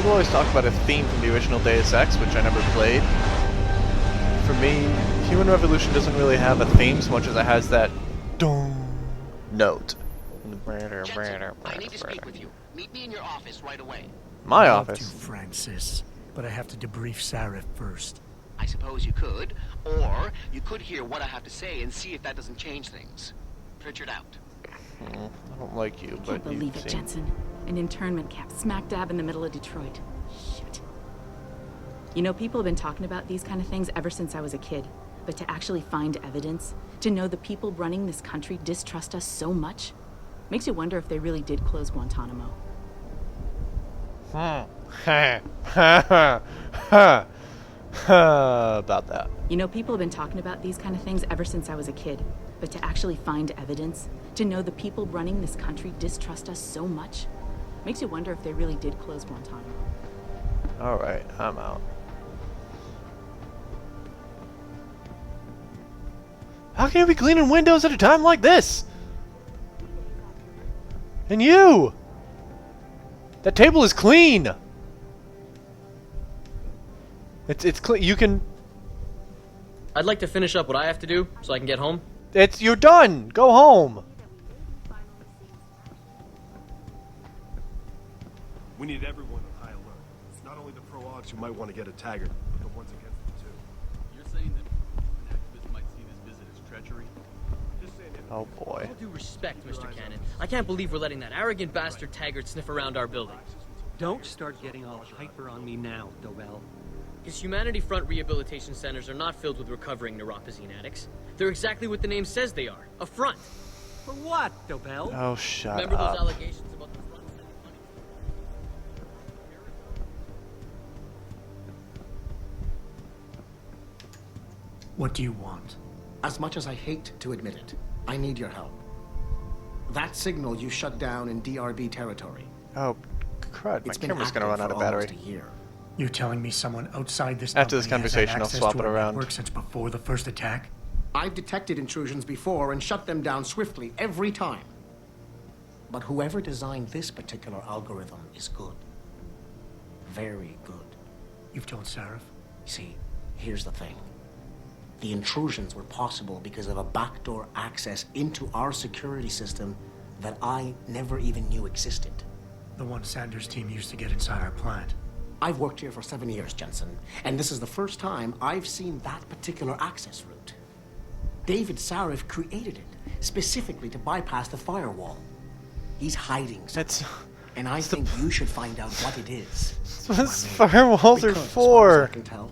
People always talk about a theme from the original Deus Ex, which I never played. For me, Human Revolution doesn't really have a theme so much as it has that dong note. Jensen, I need to speak with you. Meet me in your office right away. My Love office. to, Francis, but I have to debrief Sarif first. I suppose you could, or you could hear what I have to say and see if that doesn't change things. Pritchard out. I don't like you, but Can't believe it, Jensen. An internment camp smack dab in the middle of Detroit. Shit. You know, people have been talking about these kind of things ever since I was a kid. But to actually find evidence, to know the people running this country distrust us so much, makes you wonder if they really did close Guantanamo. About that. You know, people have been talking about these kind of things ever since I was a kid. But to actually find evidence, to know the people running this country distrust us so much, makes you wonder if they really did close Guantanamo. Alright, I'm out. How can you be cleaning windows at a time like this? And you! That table is clean! It's clean. You can... I'd like to finish up what I have to do so I can get home. You're done! Go home! We need everyone on high alert. It's not only the pro-ogs who might want to get a Taggart, but the ones against them too. You're saying that an activist might see this visit as treachery? Just saying. Oh boy. All due respect, Mr. Cannon, I can't believe we're letting that arrogant bastard Taggart sniff around our building. Don't start getting all hyper on me now, Dobell. His Humanity Front rehabilitation centers are not filled with recovering neuropozyne addicts. They're exactly what the name says they are, a front. For what, Dobell? Oh, shut Remember up. those allegations about the front sending money? What do you want? As much as I hate to admit it, I need your help. That signal you shut down in DRB territory. Oh, crud. My It's been camera's gonna run out active of for almost battery. a year. You're telling me someone outside this After this company has conversation, had I'll access swap to it our around. network since before the first attack? I've detected intrusions before and shut them down swiftly every time. But whoever designed this particular algorithm is good. Very good. You've told Sarif? See, here's the thing. The intrusions were possible because of a backdoor access into our security system that I never even knew existed. The one Sanders' team used to get inside our plant. I've worked here for 7 years, Jensen, and this is the first time I've seen that particular access route. David Sarif created it specifically to bypass the firewall. He's hiding something, and I think you should find out what it is. That's what firewalls are Because, as far as I for. can tell,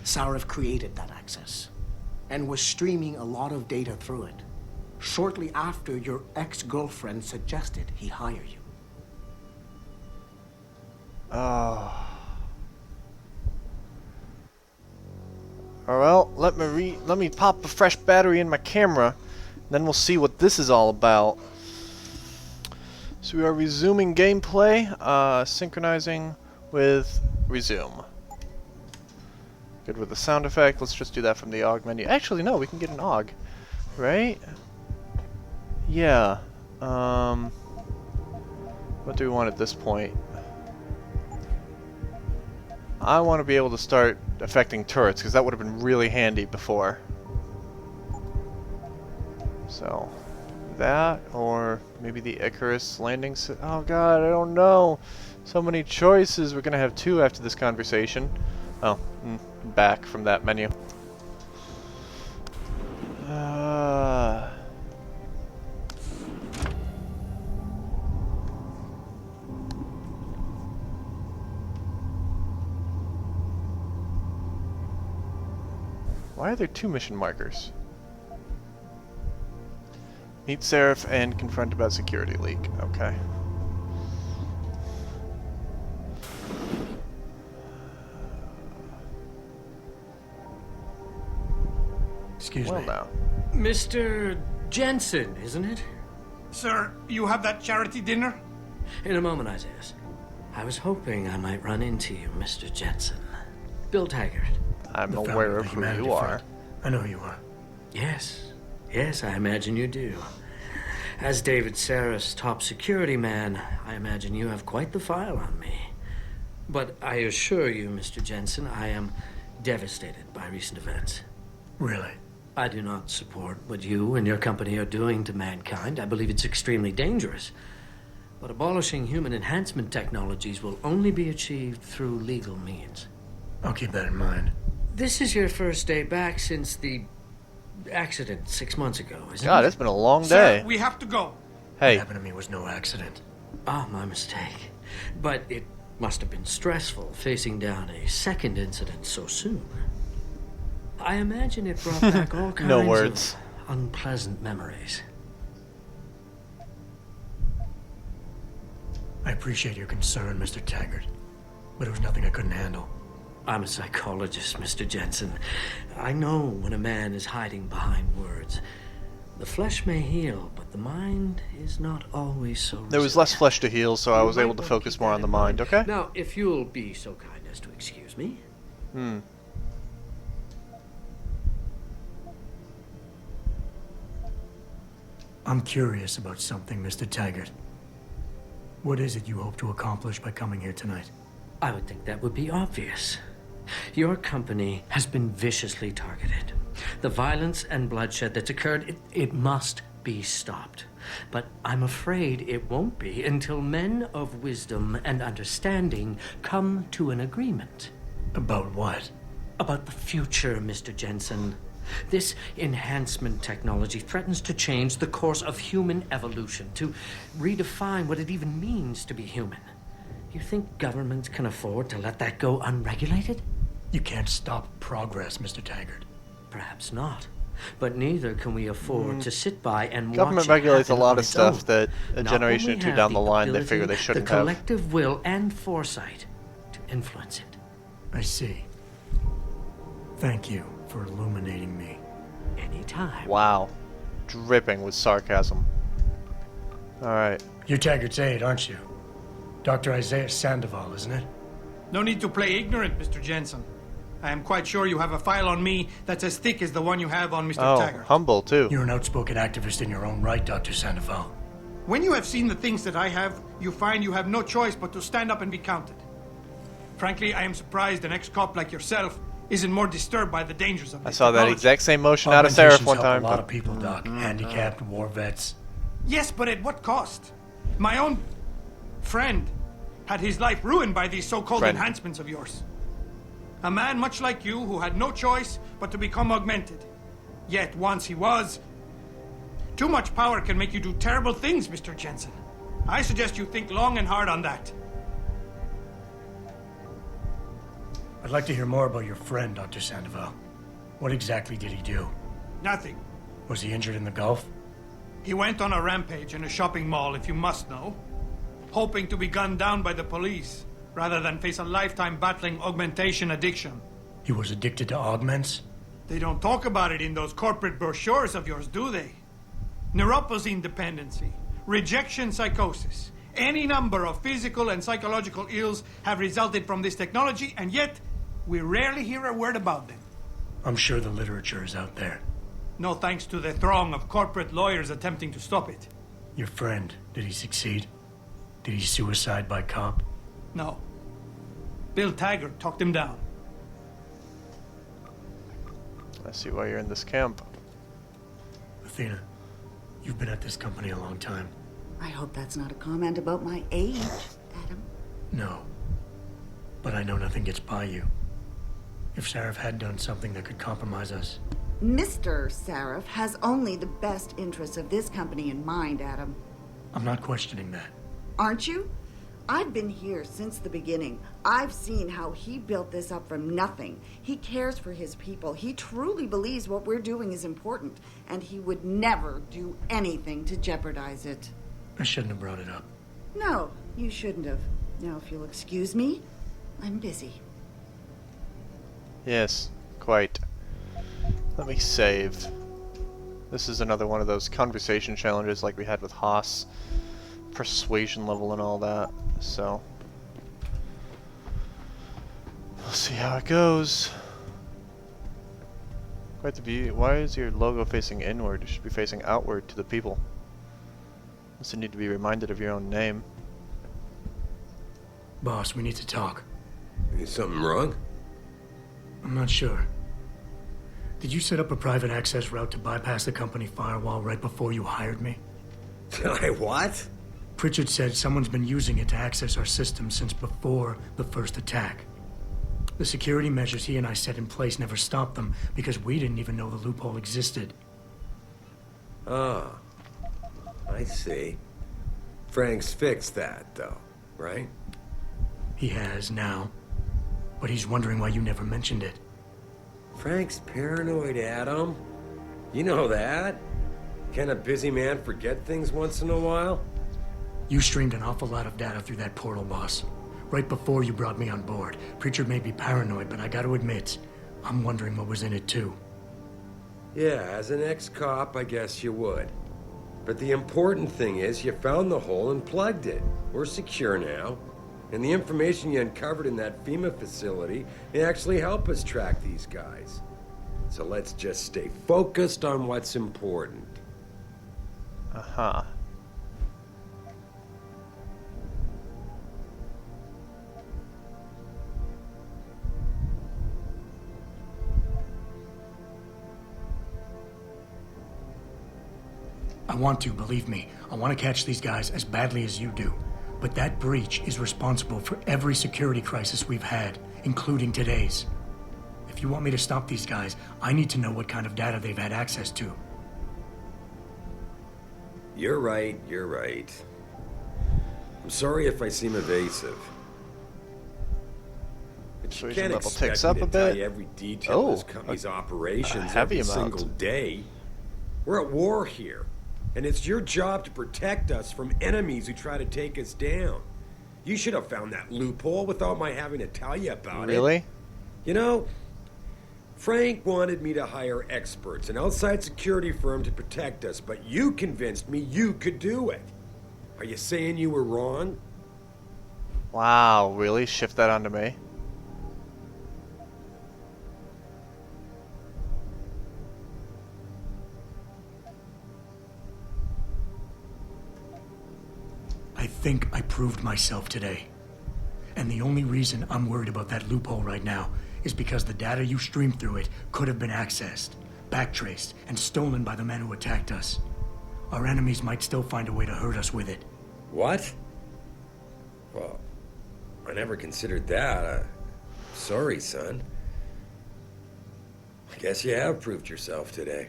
Sarif created that access and was streaming a lot of data through it shortly after your ex-girlfriend suggested he hire you. Oh. Well, let me pop a fresh battery in my camera, then we'll see what this is all about. So we are resuming gameplay, synchronizing with resume. Good with the sound effect. Let's just do that from the AUG menu. Actually, no, we can get an AUG, right? Yeah. What do we want at this point? I want to be able to start affecting turrets, because that would have been really handy before. So, that, or maybe the Icarus landing oh god, I don't know. So many choices. We're going to have 2 after this conversation. Oh, back from that menu. Why are there 2 mission markers? Meet Seraph and confront about security leak. Okay. Excuse Well me. now. Mr. Jensen, isn't it? Sir, you have that charity dinner? In a moment, Isaiah. I was hoping I might run into you, Mr. Jensen. Bill Taggart. I'm The aware founder of the who Humanity you are. Front. I know who you are. Yes. Yes, I imagine you do. As David Sarah's top security man, I imagine you have quite the file on me. But I assure you, Mr. Jensen, I am devastated by recent events. Really? I do not support what you and your company are doing to mankind. I believe it's extremely dangerous. But abolishing human enhancement technologies will only be achieved through legal means. I'll keep that in mind. This is your first day back since the accident 6 months ago, isn't God, it? it's been a long Sir, day. we have to go. Hey, What happened to me was no accident. Ah, my mistake. But it must have been stressful facing down a second incident so soon. I imagine it brought back all kinds no words. of unpleasant memories. I appreciate your concern, Mr. Taggart, but it was nothing I couldn't handle. I'm a psychologist, Mr. Jensen. I know when a man is hiding behind words. The flesh may heal, but the mind is not always so There was less resilient. flesh to heal, so I You was might able to want focus keep more that on the in mind, okay? Now, if you'll be so kind as to excuse me. I'm curious about something, Mr. Taggart. What is it you hope to accomplish by coming here tonight? I would think that would be obvious. Your company has been viciously targeted. The violence and bloodshed that's occurred, it must be stopped. But I'm afraid it won't be until men of wisdom and understanding come to an agreement. About what? About the future, Mr. Jensen. This enhancement technology threatens to change the course of human evolution, to redefine what it even means to be human. You think governments can afford to let that go unregulated? You can't stop progress, Mr. Taggart. Perhaps not. But neither can we afford to sit by and Government watch it regulates a happen lot on of its stuff own. that a Not generation when or we two have down the line they ability, figure they shouldn't the have. collective will and foresight to influence it. I see. Thank you for illuminating me. Anytime. Wow. Dripping with sarcasm. Alright. You're Taggart's aide, aren't you? Dr. Isaiah Sandoval, isn't it? No need to play ignorant, Mr. Jensen. I am quite sure you have a file on me that's as thick as the one you have on Mr. Oh, Taggart. humble too. You're an outspoken activist in your own right, Dr. Sandoval. When you have seen the things that I have, you find you have no choice but to stand up and be counted. Frankly, I am surprised an ex-cop like yourself isn't more disturbed by the dangers of I this saw that technology. exact same motion out of Seraph Augmentations one help time. a lot But of people, Doc. Handicapped, war vets. Yes, but at what cost? My own friend had his life ruined by these so-called Friend. enhancements of yours. A man much like you who had no choice but to become augmented. Yet once he was... Too much power can make you do terrible things, Mr. Jensen. I suggest you think long and hard on that. I'd like to hear more about your friend, Dr. Sandoval. What exactly did he do? Nothing. Was he injured in the Gulf? He went on a rampage in a shopping mall, if you must know, hoping to be gunned down by the police, rather than face a lifetime battling augmentation addiction. He was addicted to augments? They don't talk about it in those corporate brochures of yours, do they? Neuropathy dependency, rejection psychosis, any number of physical and psychological ills have resulted from this technology, and yet we rarely hear a word about them. I'm sure the literature is out there. No thanks to the throng of corporate lawyers attempting to stop it. Your friend, did he succeed? Did he suicide by cop? No. Bill Taggart talked him down. I see why you're in this camp. Athena, you've been at this company a long time. I hope that's not a comment about my age, Adam. No. But I know nothing gets by you. If Sarif had done something that could compromise us, Mr. Sarif has only the best interests of this company in mind, Adam. I'm not questioning that. Aren't you? I've been here since the beginning. I've seen how he built this up from nothing. He cares for his people. He truly believes what we're doing is important, and he would never do anything to jeopardize it. I shouldn't have brought it up. No, you shouldn't have. Now, if you'll excuse me, I'm busy. Yes, quite. Let me save. This is another one of those conversation challenges like we had with Haas. Persuasion level and all that. So we'll see how it goes. Quite the view. Why is your logo facing inward? It should be facing outward to the people. Must need to be reminded of your own name. Boss, we need to talk. Is something wrong? I'm not sure. Did you set up a private access route to bypass the company firewall right before you hired me? I what? Pritchard said someone's been using it to access our system since before the first attack. The security measures he and I set in place never stopped them because we didn't even know the loophole existed. Ah, I see. Frank's fixed that, though, right? He has now. But he's wondering why you never mentioned it. Frank's paranoid, Adam. You know that. Can a busy man forget things once in a while? You streamed an awful lot of data through that portal, boss. Right before you brought me on board. Pritchard may be paranoid, but I gotta admit, I'm wondering what was in it too. Yeah, as an ex-cop, I guess you would. But the important thing is you found the hole and plugged it. We're secure now. And the information you uncovered in that FEMA facility may actually help us track these guys. So let's just stay focused on what's important. Uh-huh. I want to, believe me. I want to catch these guys as badly as you do. But that breach is responsible for every security crisis we've had, including today's. If you want me to stop these guys, I need to know what kind of data they've had access to. You're right, you're right. I'm sorry if I seem evasive. But you Persuasion can't level expect ticks me up to a tell bit. you every detail of this Oh, company's operations heavy every amount. single day. We're at war here, and it's your job to protect us from enemies who try to take us down. You should have found that loophole without my having to tell you about it. Really? You know, Frank wanted me to hire experts, an outside security firm to protect us, but you convinced me you could do it. Are you saying you were wrong? Wow, really? Shift that onto me? I think I proved myself today. And the only reason I'm worried about that loophole right now is because the data you streamed through it could have been accessed, backtraced, and stolen by the men who attacked us. Our enemies might still find a way to hurt us with it. What? Well, I never considered that. Sorry, son. I guess you have proved yourself today.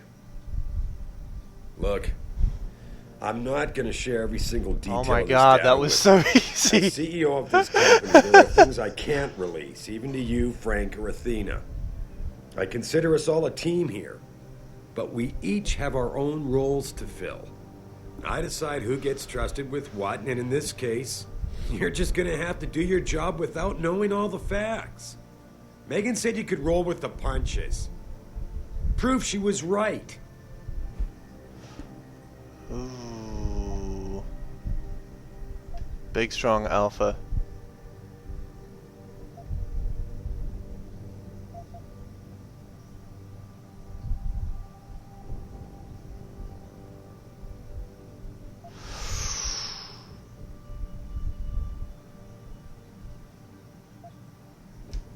Look, I'm not gonna share every single detail. Oh my of this god, data that was with so you. easy. As CEO of this company, there are things I can't release, even to you, Frank, or Athena. I consider us all a team here, but we each have our own roles to fill. I decide who gets trusted with what, and in this case, you're just gonna have to do your job without knowing all the facts. Megan said you could roll with the punches. Proof she was right. Ooh. Big strong alpha.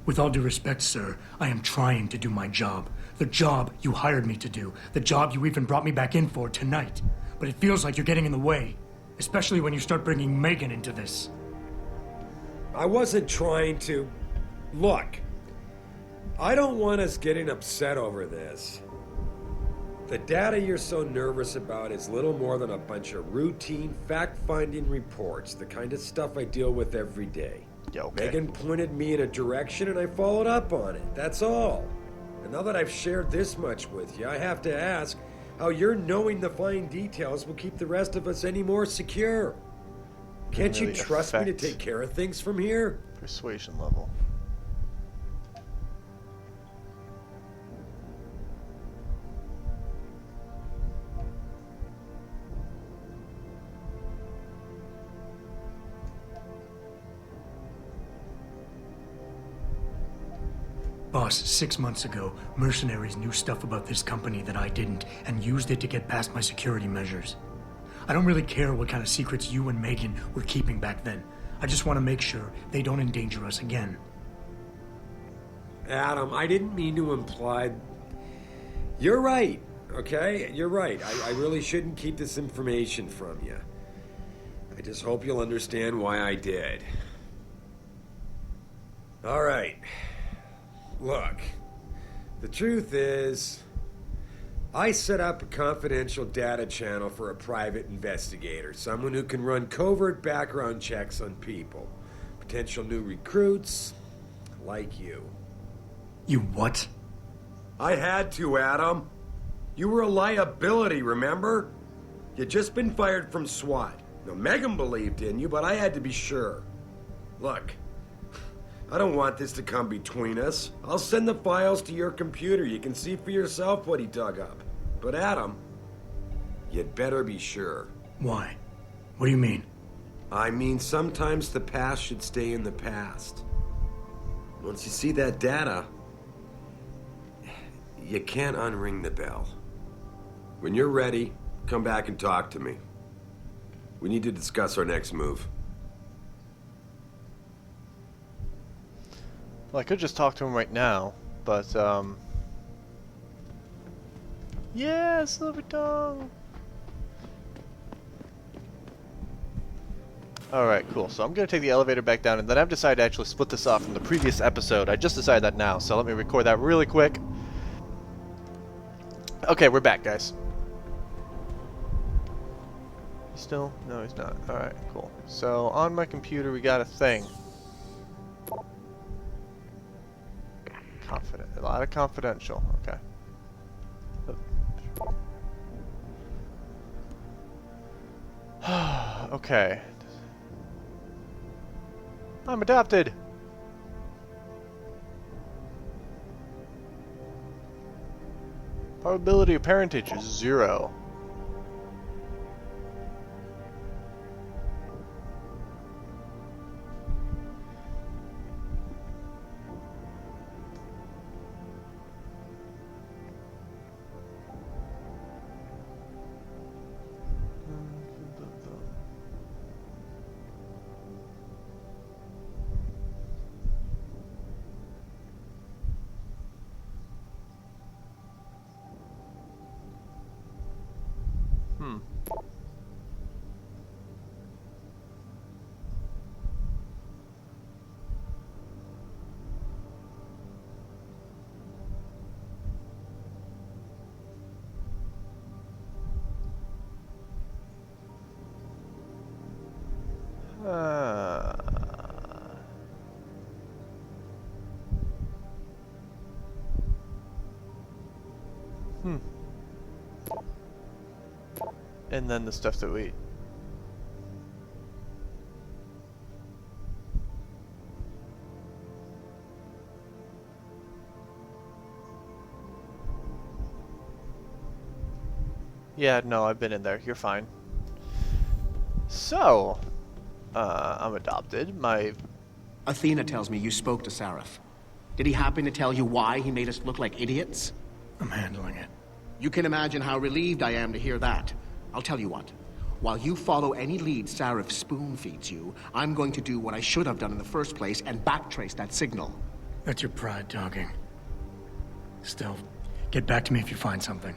With all due respect, sir, I am trying to do my job. The job you hired me to do. The job you even brought me back in for tonight. But it feels like you're getting in the way. Especially when you start bringing Megan into this. I wasn't trying to... Look, I don't want us getting upset over this. The data you're so nervous about is little more than a bunch of routine, fact-finding reports, the kind of stuff I deal with every day. Yeah, okay. Megan pointed me in a direction and I followed up on it, that's all. And now that I've shared this much with you, I have to ask how your knowing the fine details will keep the rest of us any more secure. Can't you really trust me to affect take care of things from here? Persuasion level. Boss, 6 months ago, mercenaries knew stuff about this company that I didn't, and used it to get past my security measures. I don't really care what kind of secrets you and Megan were keeping back then. I just want to make sure they don't endanger us again. Adam, I didn't mean to imply... You're right, okay? You're right. I really shouldn't keep this information from you. I just hope you'll understand why I did. All right. Look, the truth is, I set up a confidential data channel for a private investigator, someone who can run covert background checks on people, potential new recruits, like you. You what? I had to, Adam. You were a liability, remember? You'd just been fired from SWAT. Now, Megan believed in you, but I had to be sure. Look, I don't want this to come between us. I'll send the files to your computer. You can see for yourself what he dug up. But Adam, you'd better be sure. Why? What do you mean? I mean, sometimes the past should stay in the past. Once you see that data, you can't unring the bell. When you're ready, come back and talk to me. We need to discuss our next move. Well, I could just talk to him right now, but, yeah, Silver Tongue! Alright, cool. So I'm going to take the elevator back down, and then I've decided to actually split this off from the previous episode. I just decided that now, so let me record that really quick. Okay, we're back, guys. Still? No, he's not. Alright, cool. So, on my computer, we got a thing. A lot of confidential. Okay. Okay. I'm adopted! Probability of parentage is 0. And then the stuff that we... Yeah, no, I've been in there. You're fine. So, I'm adopted. My... Athena tells me you spoke to Sarif. Did he happen to tell you why he made us look like idiots? I'm handling it. You can imagine how relieved I am to hear that. I'll tell you what. While you follow any lead Sarif spoon-feeds you, I'm going to do what I should have done in the first place and backtrace that signal. That's your pride talking. Still, get back to me if you find something.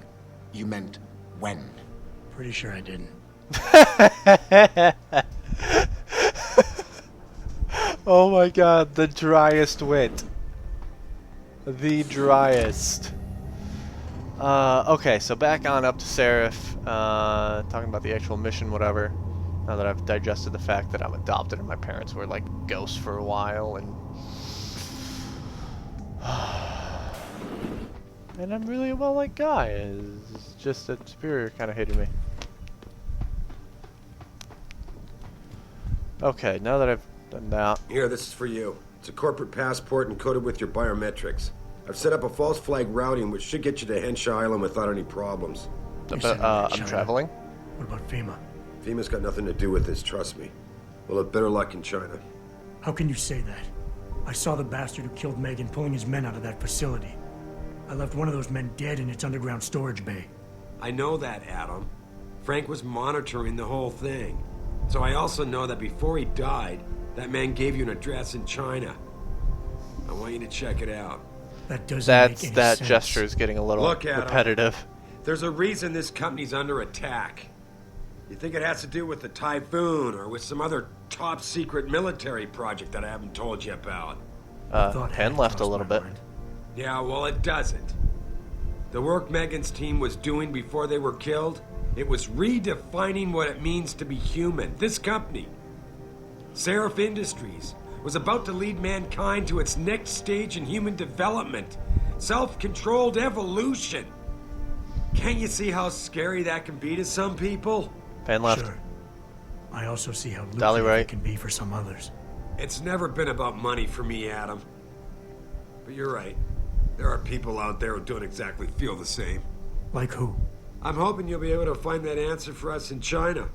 You meant when? Pretty sure I didn't. Oh my god, the driest wit. The driest. Okay, so back on up to Sarif, talking about the actual mission, whatever. Now that I've digested the fact that I'm adopted and my parents were like ghosts for a while, and and I'm really a well-liked guy. It's just that Superior kind of hated me. Okay, now that I've done that. Here, this is for you. It's a corporate passport encoded with your biometrics. I've set up a false flag routing which should get you to Henshaw Island without any problems. But, I'm traveling. What about FEMA? FEMA's got nothing to do with this, trust me. We'll have better luck in China. How can you say that? I saw the bastard who killed Megan pulling his men out of that facility. I left one of those men dead in its underground storage bay. I know that, Adam. Frank was monitoring the whole thing. So I also know that before he died, that man gave you an address in China. I want you to check it out. That doesn't make any that sense. gesture is getting a little Look at 'em. repetitive. There's a reason this company's under attack. You think it has to do with the Typhoon or with some other top secret military project that I haven't told you about? Pen left a little bit. Yeah, well, it doesn't. The work Megan's team was doing before they were killed, it was redefining what it means to be human. This company, Seraph Industries, was about to lead mankind to its next stage in human development. Self-controlled evolution. Can't you see how scary that can be to some people? Pen left. Sure. I also see how Dolly lucrative right. it can be for some others. It's never been about money for me, Adam. But you're right. There are people out there who don't exactly feel the same. Like who? I'm hoping you'll be able to find that answer for us in China.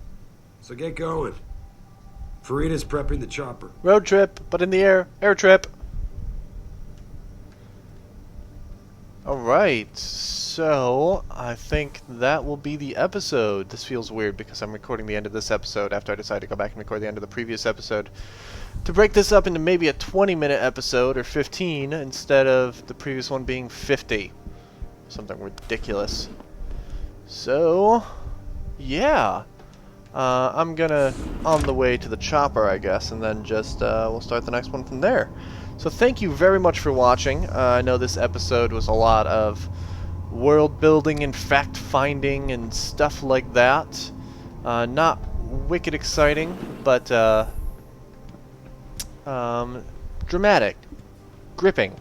So get going. Farida's prepping the chopper. Road trip, but in the air. Air trip. Alright, so I think that will be the episode. This feels weird because I'm recording the end of this episode after I decided to go back and record the end of the previous episode. To break this up into maybe a 20-minute episode or 15 instead of the previous one being 50. Something ridiculous. So, yeah. I'm gonna on the way to the chopper, I guess, and then just we'll start the next one from there. So thank you very much for watching. I know this episode was a lot of world building and fact finding and stuff like that. Not wicked exciting, but dramatic, gripping.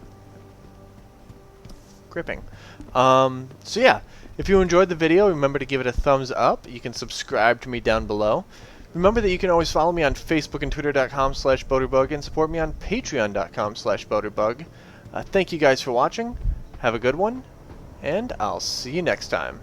So yeah. If you enjoyed the video, remember to give it a thumbs up. You can subscribe to me down below. Remember that you can always follow me on Facebook and Twitter.com/Boaterbug and support me on Patreon.com/Boaterbug. Thank you guys for watching. Have a good one, and I'll see you next time.